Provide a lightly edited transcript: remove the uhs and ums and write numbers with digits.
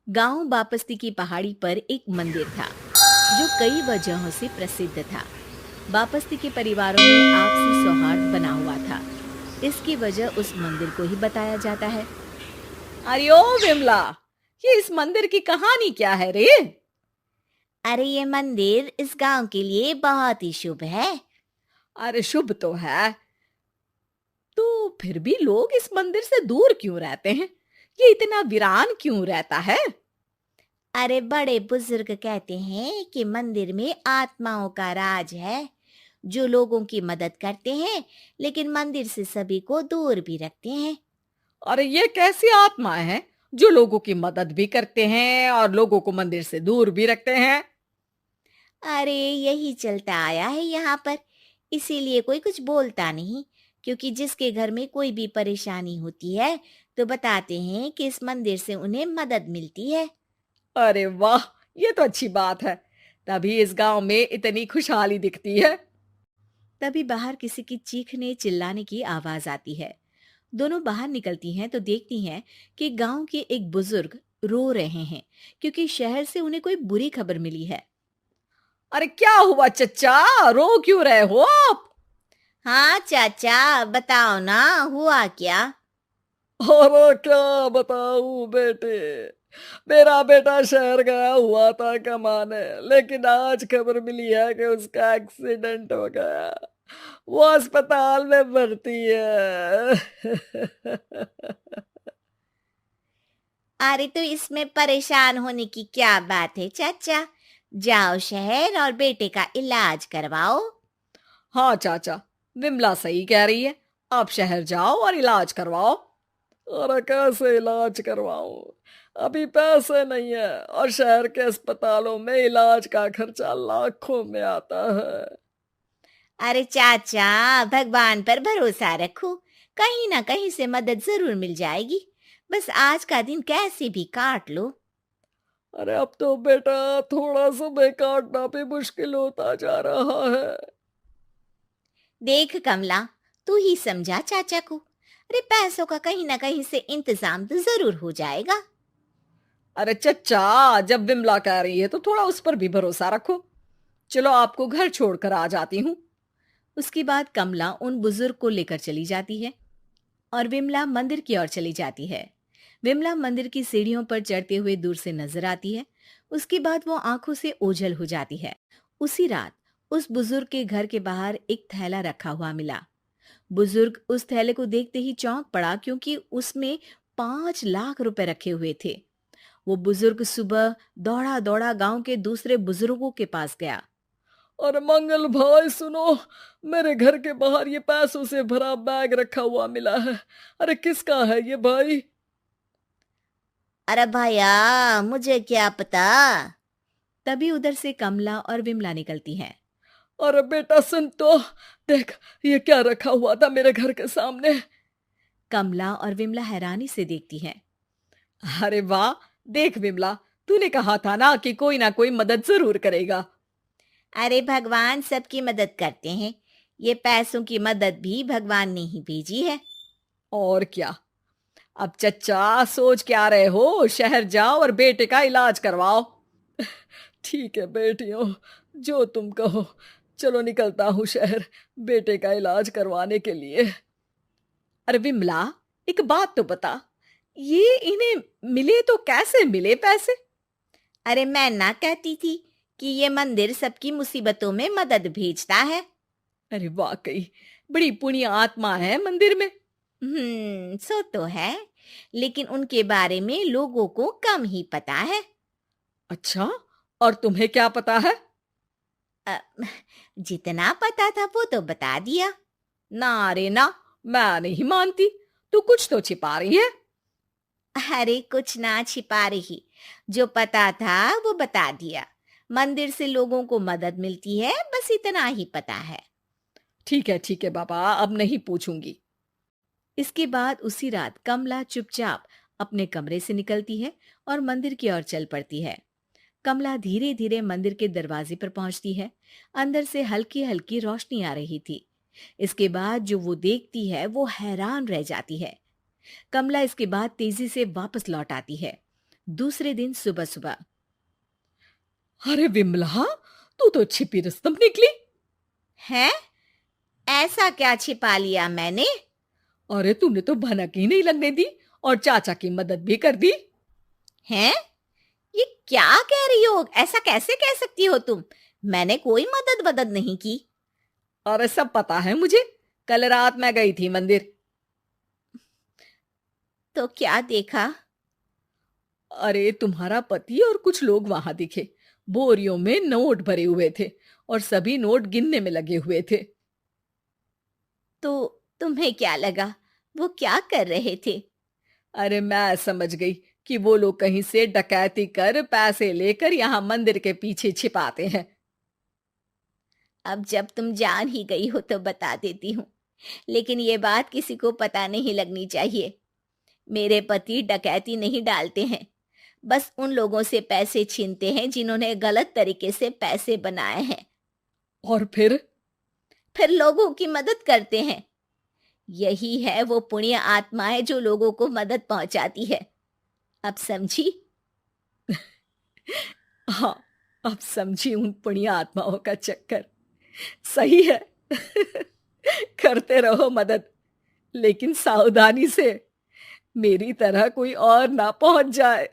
गांव बापस्ती की पहाड़ी पर एक मंदिर था जो कई वजहों से प्रसिद्ध था। बापस्ती के परिवारों में आपसी सौहार्द बना हुआ था। इसकी वजह उस मंदिर को ही बताया जाता है। अरे ओ विमला, ये इस मंदिर की कहानी क्या है रे? अरे ये मंदिर इस गांव के लिए बहुत ही शुभ है। अरे शुभ तो है, तो फिर भी लोग इस मंदिर से दूर क्यों रहते हैं? ये इतना वीरान क्यों रहता है? अरे बड़े बुजुर्ग कहते हैं कि मंदिर में आत्माओं का राज है, जो लोगों की मदद करते हैं, लेकिन मंदिर से सभी को दूर भी रखते हैं। अरे ये कैसी आत्माएं हैं जो लोगों की मदद भी करते हैं और लोगों को मंदिर से दूर भी रखते हैं? अरे यही चलता आया है यहाँ पर, इसीलिए कोई कुछ बोलता नहीं, क्योंकि जिसके घर में कोई भी परेशानी होती है तो बताते हैं कि इस मंदिर से उन्हें मदद मिलती है। अरे वाह, ये तो अच्छी बात है। तभी इस गांव में इतनी खुशहाली दिखती है। तभी बाहर किसी की चीखने चिल्लाने की आवाज आती है। दोनों बाहर निकलती हैं तो देखती हैं कि गांव के एक बुजुर्ग रो रहे हैं, क्योंकि शहर से उन्हें कोई बुरी खबर मिली है। अरे क्या हुआ चच्चा, रो क्यों रहे हो आप? हाँ चाचा, बताओ ना, हुआ क्या? अरे क्या बताऊं बेटे, मेरा बेटा शहर गया हुआ था कमाने, लेकिन आज खबर मिली है कि उसका एक्सीडेंट हो गया। वो अस्पताल में भर्ती है। अरे तो इसमें परेशान होने की क्या बात है चाचा, जाओ शहर और बेटे का इलाज करवाओ। हाँ चाचा, विमला सही कह रही है। आप शहर जाओ और इलाज करवाओ। अरे कैसे इलाज करवाऊं, अभी पैसे नहीं है और शहर के अस्पतालों में इलाज का खर्चा लाखों में आता है। अरे चाचा, भगवान पर भरोसा रखो, कहीं ना कहीं से मदद जरूर मिल जाएगी। बस आज का दिन कैसे भी काट लो। अरे अब तो बेटा थोड़ा समय काटना भी मुश्किल होता जा रहा है। देख कमला, तू ही समझा चाचा को। अरे पैसों का कहीं ना कहीं से इंतजाम तो जरूर हो जाएगा। अरे चच्चा, जब विमला कह रही है तो थोड़ा उस पर भी भरोसा रखो। चलो आपको घर छोड़कर आ जाती हूँ। उसके बाद कमला उन बुजुर्ग को लेकर चली जाती है और विमला मंदिर की ओर चली जाती है। विमला मंदिर की सीढ़ियों पर चढ़ते हुए दूर से नजर आती है। उसके बाद वो आंखों से ओझल हो जाती है। उसी रात उस बुजुर्ग के घर के बाहर एक थैला रखा हुआ मिला। बुजुर्ग उस थैले को देखते ही चौंक पड़ा, क्योंकि उसमें 5 लाख रुपए रखे हुए थे। वो बुजुर्ग सुबह दौड़ा दौड़ा गांव के दूसरे बुजुर्गों के पास गया। और मंगल भाई सुनो, मेरे घर के बाहर ये पैसों से भरा बैग रखा हुआ मिला है। अरे किसका है ये भाई? अरे भैया, मुझे क्या पता। तभी उधर से कमला और विमला निकलती हैं। अरे बेटा सुन तो, देख ये क्या रखा हुआ था मेरे घर के सामने। कमला और विमला हैरानी से देखती हैं। अरे वाह, देख विमला, तूने कहा था ना कि कोई ना कोई मदद जरूर करेगा। अरे भगवान सबकी मदद करते हैं, ये पैसों की मदद भी भगवान ने ही भेजी है। और क्या। अब चच्चा सोच क्या रहे हो, शहर जाओ और बेटे का इलाज करवाओ। ठीक है बेटियों, जो तुम कहो। चलो निकलता हूँ शहर, बेटे का इलाज करवाने के लिए। अरे विमला, एक बात तो बता, ये इन्हें मिले तो कैसे मिले पैसे? अरे मैं ना कहती थी कि ये मंदिर सबकी मुसीबतों में मदद भेजता है। अरे वाकई बड़ी पुण्य आत्मा है मंदिर में। सो तो है, लेकिन उनके बारे में लोगों को कम ही पता है। अच्छा, और तुम्हें क्या पता है? अ, जितना पता था वो तो बता दिया। ना रे ना, मैं नहीं मानती। तू कुछ तो छिपा रही है। अरे कुछ ना छिपा रही, जो पता था वो बता दिया। मंदिर से लोगों को मदद मिलती है, बस इतना ही पता है। ठीक है बाबा, अब नहीं पूछूंगी। इसके बाद उसी रात कमला चुपचाप अपने कमरे से निकलती है और मंदिर की ओर चल पड़ती है। कमला धीरे धीरे मंदिर के दरवाजे पर पहुंचती है। अंदर से हल्की हल्की रोशनी आ रही थी। इसके बाद जो वो देखती है वो हैरान रह जाती है। कमला इसके बाद तेजी से वापस लौट आती है। दूसरे दिन सुबह सुबह। अरे विमला, तू तो छिपी रुस्तम निकली। है? ऐसा क्या छिपा लिया मैंने? अरे तूने तो भनक ही नहीं लगने दी और चाचा की मदद भी कर दी। हैं? ये क्या कह रही हो? ऐसा कैसे कह सकती हो तुम? मैंने कोई मदद वदद नहीं की। अरे सब पता है मुझे, कल रात मैं गई थी मंदिर। तो क्या देखा? अरे तुम्हारा पति और कुछ लोग वहां दिखे। बोरियों में नोट भरे हुए थे और सभी नोट गिनने में लगे हुए थे। तो तुम्हें क्या लगा? वो क्या कर रहे थे? अरे मैं समझ गई कि वो लोग कहीं से डकैती कर पैसे लेकर यहाँ मंदिर के पीछे छिपाते हैं। अब जब तुम जान ही गई हो तो बता देती हूँ, लेकिन ये बात किसी को पता नहीं लगनी चाहिए। मेरे पति डकैती नहीं डालते हैं, बस उन लोगों से पैसे छीनते हैं जिन्होंने गलत तरीके से पैसे बनाए हैं। और फिर लोगों की मदद करते हैं। यही है वो पुण्य आत्माएं जो लोगों को मदद पहुंचाती है। अब समझी? हाँ, अब समझी उन पुण्य आत्माओं का चक्कर। सही है। करते रहो मदद, लेकिन सावधानी से, मेरी तरह कोई और ना पहुंच जाए।